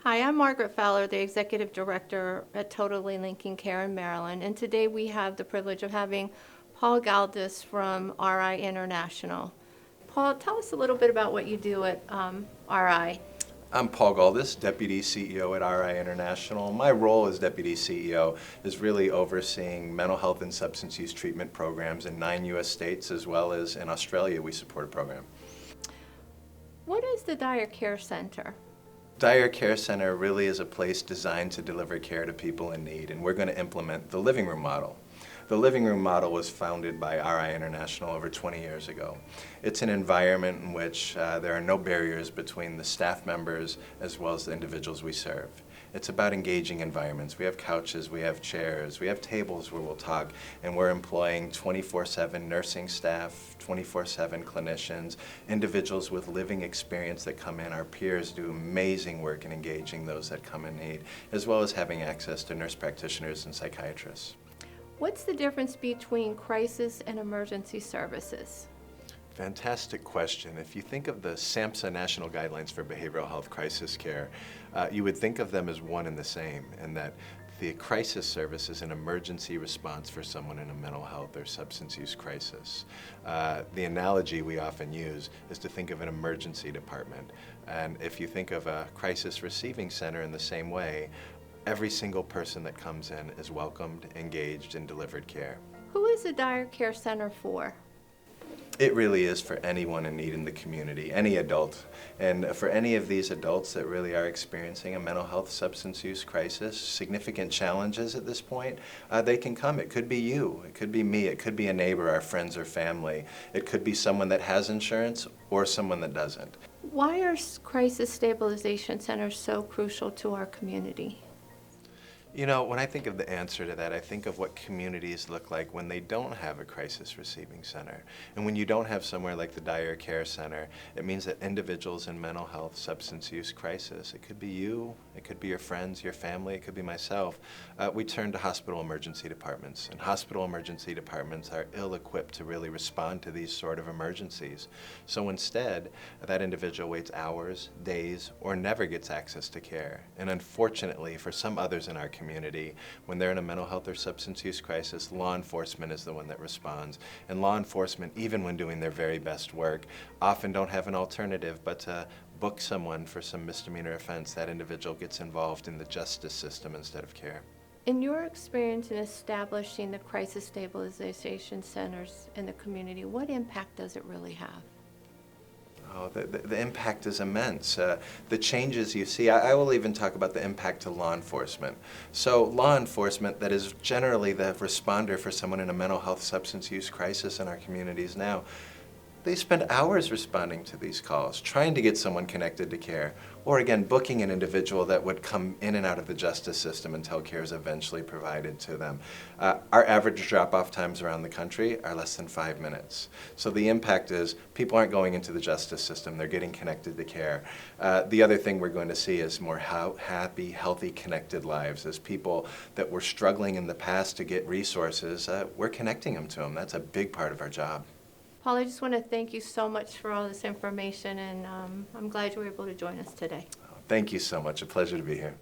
Hi, I'm Margaret Fowler, the Executive Director at Totally Linking Care in Maryland, and today we have the privilege of having Paul Galdys from RI International. Paul, tell us a little bit about what you do at RI. I'm Paul Galdys, Deputy CEO at RI International. My role as Deputy CEO is really overseeing mental health and substance use treatment programs in 9 U.S. states, as well as in Australia we support a program. What is the Dyer Care Center? Dyer Care Center really is a place designed to deliver care to people in need, and we're going to implement the living room model. The living room model was founded by RI International over 20 years ago. It's an environment in which there are no barriers between the staff members as well as the individuals we serve. It's about engaging environments. We have couches, we have chairs, we have tables where we'll talk, and we're employing 24/7 nursing staff, 24/7 clinicians, individuals with living experience that come in. Our peers do amazing work in engaging those that come in need, as well as having access to nurse practitioners and psychiatrists. What's the difference between crisis and emergency services? Fantastic question. If you think of the SAMHSA National Guidelines for Behavioral Health Crisis Care, you would think of them as one and the same, and that the crisis service is an emergency response for someone in a mental health or substance use crisis. The analogy we often use is to think of an emergency department. And if you think of a crisis receiving center in the same way, every single person that comes in is welcomed, engaged, and delivered care. Who is the Dyer Care Center for? It really is for anyone in need in the community, any adult. And for any of these adults that really are experiencing a mental health substance use crisis, significant challenges at this point, they can come. It could be you, it could be me, it could be a neighbor, our friends or family. It could be someone that has insurance or someone that doesn't. Why are crisis stabilization centers so crucial to our community? You know, when I think of the answer to that, I think of what communities look like when they don't have a crisis receiving center. And when you don't have somewhere like the Dyer Care Center, it means that individuals in mental health substance use crisis, it could be you, it could be your friends, your family, it could be myself, we turn to hospital emergency departments. And hospital emergency departments are ill-equipped to really respond to these sort of emergencies. So instead, that individual waits hours, days, or never gets access to care. And unfortunately, for some others in our community, when they're in a mental health or substance use crisis, law enforcement is the one that responds. And law enforcement, even when doing their very best work, often don't have an alternative but to book someone for some misdemeanor offense. That individual gets involved in the justice system instead of care. In your experience in establishing the crisis stabilization centers in the community, what impact does it really have? Oh, the impact is immense. The changes you see, I will even talk about the impact to law enforcement. So law enforcement, that is generally the responder for someone in a mental health substance use crisis in our communities now, they spend hours responding to these calls, trying to get someone connected to care, or again, booking an individual that would come in and out of the justice system until care is eventually provided to them. Our average drop-off times around the country are less than 5 minutes. So the impact is people aren't going into the justice system, they're getting connected to care. The other thing we're going to see is more happy, healthy, connected lives. As people that were struggling in the past to get resources, we're connecting them to them. That's a big part of our job. Paul, I just want to thank you so much for all this information, and I'm glad you were able to join us today. Thank you so much. A pleasure to be here.